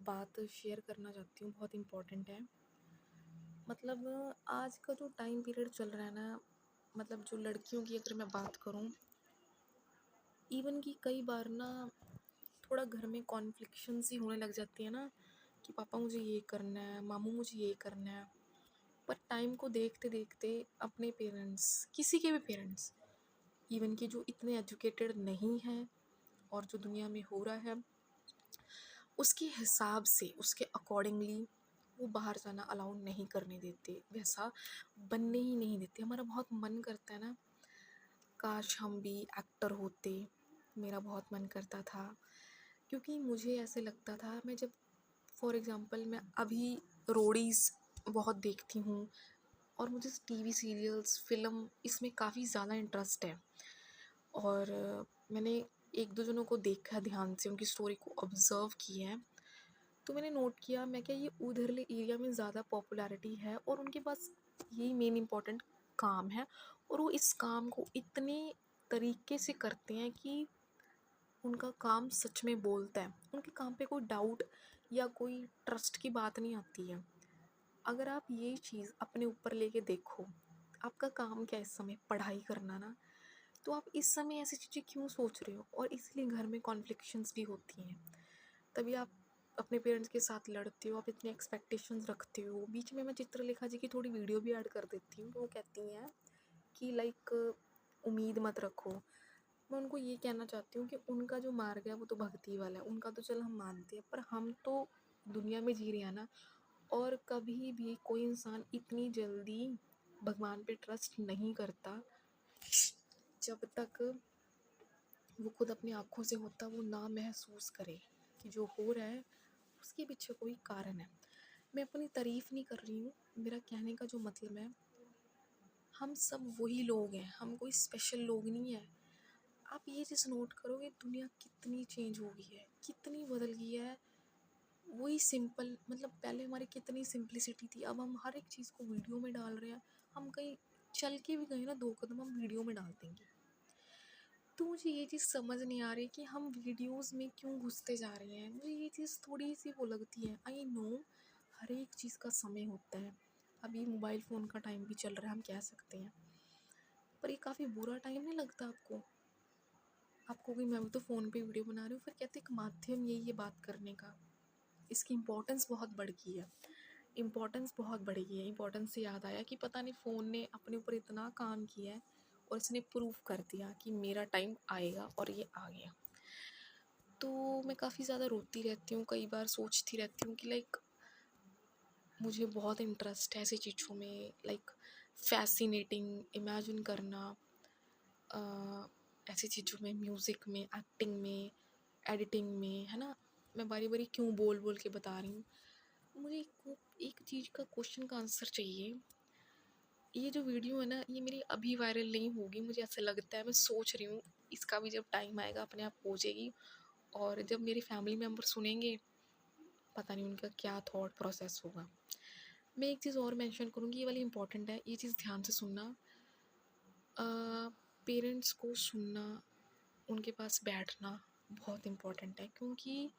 बात शेयर करना चाहती हूँ, बहुत इम्पोर्टेंट है। मतलब आज का जो टाइम पीरियड चल रहा है ना, मतलब जो लड़कियों की अगर मैं बात करूँ, इवन कि कई बार ना थोड़ा घर में कॉन्फ्लिक्शन सी होने लग जाती है ना, कि पापा मुझे ये करना है, मामू मुझे ये करना है। पर टाइम को देखते देखते अपने पेरेंट्स, किसी के भी पेरेंट्स, इवन कि जो इतने एजुकेटेड नहीं हैं और जो दुनिया में हो रहा है उसके हिसाब से, उसके अकॉर्डिंगली वो बाहर जाना अलाउ नहीं करने देते, वैसा बनने ही नहीं देते। हमारा बहुत मन करता है ना, काश हम भी एक्टर होते। मेरा बहुत मन करता था, क्योंकि मुझे ऐसे लगता था, मैं जब फॉर एग्ज़ाम्पल मैं अभी रोडीज़ बहुत देखती हूँ और मुझे टीवी सीरियल्स, फ़िल्म इसमें काफ़ी ज़्यादा इंटरेस्ट है। और मैंने एक दो जनों को देखा ध्यान से, उनकी स्टोरी को ऑब्ज़र्व किया है, तो मैंने नोट किया, मैं क्या ये उधरले एरिया में ज़्यादा पॉपुलैरिटी है और उनके पास यही मेन इम्पोर्टेंट काम है और वो इस काम को इतने तरीके से करते हैं कि उनका काम सच में बोलता है। उनके काम पे कोई डाउट या कोई ट्रस्ट की बात नहीं आती है। अगर आप ये चीज़ अपने ऊपर लेके देखो, आपका काम क्या है इस समय, पढ़ाई करना ना, तो आप इस समय ऐसी चीज़ें क्यों सोच रहे हो, और इसलिए घर में कॉन्फ्लिक्शंस भी होती हैं। तभी आप अपने पेरेंट्स के साथ लड़ते हो, आप इतने एक्सपेक्टेशंस रखते हो। बीच में मैं चित्रलेखा जी की थोड़ी वीडियो भी ऐड कर देती हूँ, वो कहती हैं कि लाइक उम्मीद मत रखो। मैं उनको ये कहना चाहती हूँ कि उनका जो मार्ग है वो तो भक्ति वाला है, उनका तो चल हम मानते हैं, पर हम तो दुनिया में जी रहे हैं ना। और कभी भी कोई इंसान इतनी जल्दी भगवान पे ट्रस्ट नहीं करता जब तक वो खुद अपनी आँखों से होता वो ना महसूस करे कि जो हो रहा है उसके पीछे कोई कारण है। मैं अपनी तारीफ़ नहीं कर रही हूँ, मेरा कहने का जो मतलब है, हम सब वही लोग हैं, हम कोई स्पेशल लोग नहीं हैं। आप ये चीज़ नोट करो कि दुनिया कितनी चेंज हो गई है, कितनी बदल गई है। वही सिंपल, मतलब पहले हमारी कितनी सिंप्लिसिटी थी, अब हम हर एक चीज़ को वीडियो में डाल रहे हैं। हम कहीं चल के भी गए ना 2 कदम, हम वीडियो में डाल देंगे। तो मुझे ये चीज़ समझ नहीं आ रही कि हम वीडियोज़ में क्यों घुसते जा रहे हैं। मुझे ये चीज़ थोड़ी-सी वो लगती है। आई नो हर एक चीज़ का समय होता है। अभी मोबाइल फ़ोन का टाइम भी चल रहा है, हम कह सकते हैं। पर ये काफ़ी बुरा टाइम नहीं लगता आपको? आपको कि मैं भी तो फ़ोन पे वीडियो बना रही हूँ, फिर कहते एक माध्यम यही है बात करने का। इसकी इम्पोर्टेंस बहुत बढ़ गई है। इम्पोर्टेंस बहुत बढ़ गई है। इम्पोर्टेंस से याद आया कि पता नहीं फ़ोन ने अपने ऊपर इतना काम किया है और इसने प्रूव कर दिया कि मेरा टाइम आएगा, और ये आ गया। तो मैं काफ़ी ज़्यादा रोती रहती हूँ, कई बार सोचती रहती हूँ कि लाइक मुझे बहुत इंटरेस्ट है ऐसी चीज़ों में, लाइक फ़ैसिनेटिंग इमेजिन करना, ऐसी चीज़ों में, म्यूज़िक में, एक्टिंग में, एडिटिंग में, है ना? मैं बारी-बारी क्यों बोल-बोल के बता रही हूँ। मुझे एक चीज़ का क्वेश्चन का आंसर चाहिए। ये जो वीडियो है ना, ये मेरी अभी वायरल नहीं होगी, मुझे ऐसा लगता है, मैं सोच रही हूँ इसका भी जब टाइम आएगा अपने आप हो जाएगी। और जब मेरे फैमिली मेम्बर सुनेंगे, पता नहीं उनका क्या थॉट प्रोसेस होगा। मैं एक चीज़ और मेंशन करूँगी, ये वाली इम्पोर्टेंट है, ये चीज़ ध्यान से सुनना। पेरेंट्स को सुनना, उनके पास बैठना बहुत इम्पोर्टेंट है, क्योंकि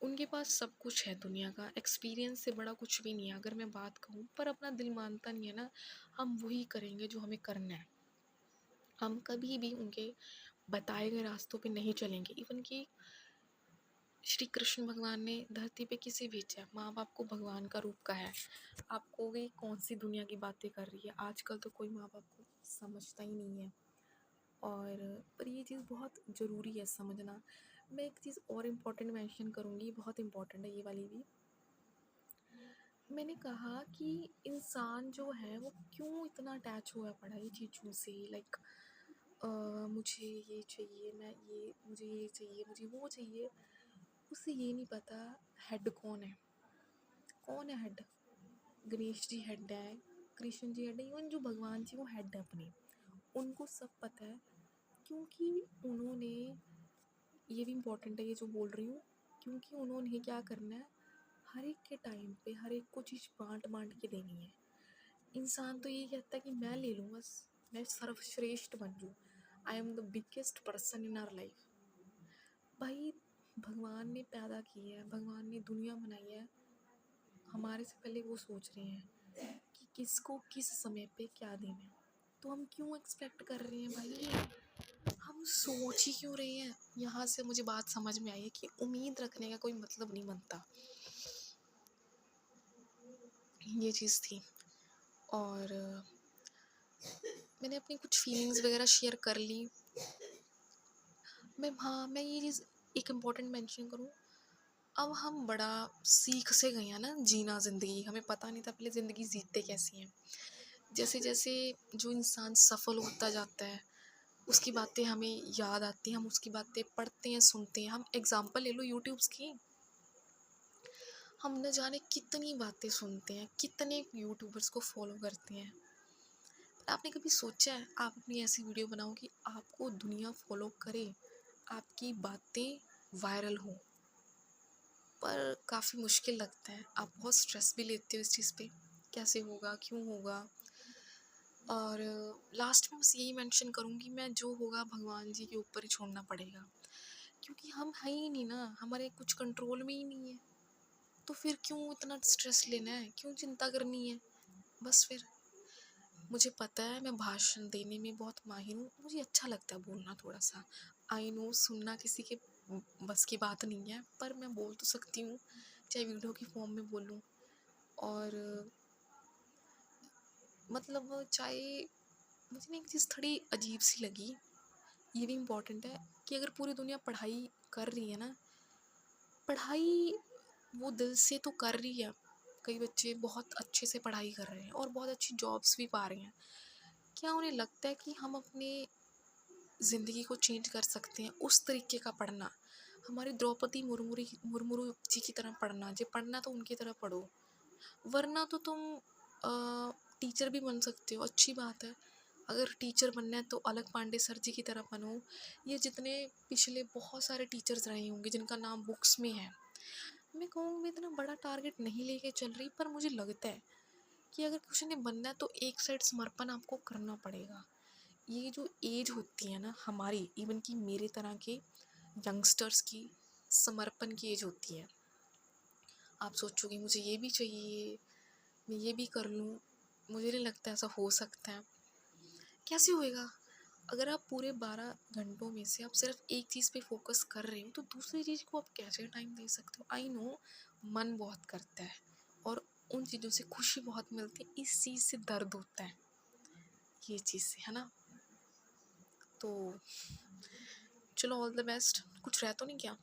उनके पास सब कुछ है दुनिया का, एक्सपीरियंस से बड़ा कुछ भी नहीं है अगर मैं बात कहूँ, पर अपना दिल मानता नहीं है ना। हम वही करेंगे जो हमें करना है। हम कभी भी उनके बताए गए रास्तों पे नहीं चलेंगे। इवन कि श्री कृष्ण भगवान ने धरती पे किसे भेजा, माँ बाप को भगवान का रूप कहा है। आपको भी कौन सी दुनिया की बातें कर रही है, आजकल तो कोई माँ बाप को समझता ही नहीं है। और पर ये चीज़ बहुत ज़रूरी है समझना। मैं एक चीज़ और इम्पोर्टेंट मेंशन करूँगी, बहुत इम्पोर्टेंट है ये वाली भी। मैंने कहा कि इंसान जो है वो क्यों इतना अटैच हुआ है पढ़ाई चीज़ों से, लाइक मुझे ये चाहिए, मैं ये, मुझे ये चाहिए, मुझे वो चाहिए। उसे ये नहीं पता हेड कौन है। कौन है हेड? गणेश जी हेड है, कृष्ण जी हेड है, इवन जो भगवान जी वो हेड है अपने। उनको सब पता है, क्योंकि उन्होंने, ये भी इम्पोर्टेंट है ये जो बोल रही हूँ, क्योंकि उन्होंने क्या करना है, हर एक के टाइम पे हर एक को चीज़ बांट बांट के देनी है। इंसान तो ये कहता है कि मैं ले लूँ बस, मैं सर्वश्रेष्ठ बन जाऊँ, I am the biggest person in our life. भाई भगवान ने पैदा की है, भगवान ने दुनिया बनाई है, हमारे से पहले वो सोच रहे हैं कि किसको किस समय पे क्या देना है। तो हम क्यों एक्सपेक्ट कर रहे हैं भाई, हम सोच ही क्यों रहे हैं। यहाँ से मुझे बात समझ में आई है कि उम्मीद रखने का कोई मतलब नहीं बनता। ये चीज़ थी। और मैंने अपनी कुछ फीलिंग्स वगैरह शेयर कर ली। मैं ये चीज़ एक इम्पॉर्टेंट मेंशन करूँ, अब हम बड़ा सीख से गए हैं ना जीना ज़िंदगी, हमें पता नहीं था पहले ज़िंदगी जीते कैसी हैं। जैसे जैसे जो इंसान सफल होता जाता है उसकी बातें हमें याद आती हैं, हम उसकी बातें पढ़ते हैं, सुनते हैं। हम एग्जांपल ले लो यूट्यूब्स की, हम न जाने कितनी बातें सुनते हैं, कितने यूट्यूबर्स को फॉलो करते हैं। पर आपने कभी सोचा है आप अपनी ऐसी वीडियो बनाओ कि आपको दुनिया फॉलो करे, आपकी बातें वायरल हो? पर काफ़ी मुश्किल लगता है, आप बहुत स्ट्रेस भी लेते हो इस चीज़ पे, कैसे होगा, क्यों होगा। और लास्ट में बस यही मेंशन करूँगी मैं, जो होगा भगवान जी के ऊपर ही छोड़ना पड़ेगा, क्योंकि हम है ही नहीं ना, हमारे कुछ कंट्रोल में ही नहीं है। तो फिर क्यों इतना स्ट्रेस लेना है, क्यों चिंता करनी है। बस फिर मुझे पता है मैं भाषण देने में बहुत माहिर हूँ, मुझे अच्छा लगता है बोलना थोड़ा सा। आई नो सुनना किसी के बस की बात नहीं है, पर मैं बोल तो सकती हूँ, चाहे वीडियो की फॉर्म में बोलूँ। और मतलब चाहे, मुझे ना एक चीज़ थोड़ी अजीब सी लगी, ये भी इम्पोर्टेंट है, कि अगर पूरी दुनिया पढ़ाई कर रही है ना, पढ़ाई वो दिल से तो कर रही है, कई बच्चे बहुत अच्छे से पढ़ाई कर रहे हैं और बहुत अच्छी जॉब्स भी पा रहे हैं। क्या उन्हें लगता है कि हम अपने ज़िंदगी को चेंज कर सकते हैं उस तरीके का पढ़ना? हमारी द्रौपदी मुर्मू जी की तरह पढ़ना, जो पढ़ना तो उनकी तरह पढ़ो, वरना तो तुम टीचर भी बन सकते हो, अच्छी बात है। अगर टीचर बनना है तो अलग पांडे सर जी की तरह बनो। ये जितने पिछले बहुत सारे टीचर्स रहे होंगे जिनका नाम बुक्स में है, मैं कहूँ मैं इतना बड़ा टारगेट नहीं लेके चल रही, पर मुझे लगता है कि अगर कुछ ने बनना है तो एक साइड समर्पण आपको करना पड़ेगा। ये जो एज होती है ना हमारी, इवन कि मेरे तरह के यंगस्टर्स की, समर्पण की एज होती है। आप सोचोगे मुझे ये भी चाहिए, मैं ये भी कर लूँ, मुझे नहीं लगता ऐसा हो सकता है। कैसे होएगा? अगर आप पूरे 12 घंटों में से आप सिर्फ एक चीज़ पे फोकस कर रहे हो तो दूसरी चीज़ को आप कैसे टाइम दे सकते हो? आई नो मन बहुत करता है और उन चीज़ों से खुशी बहुत मिलती है, इस चीज़ से दर्द होता है, ये चीज़ से, है ना? तो चलो ऑल द बेस्ट। कुछ रह तो नहीं क्या?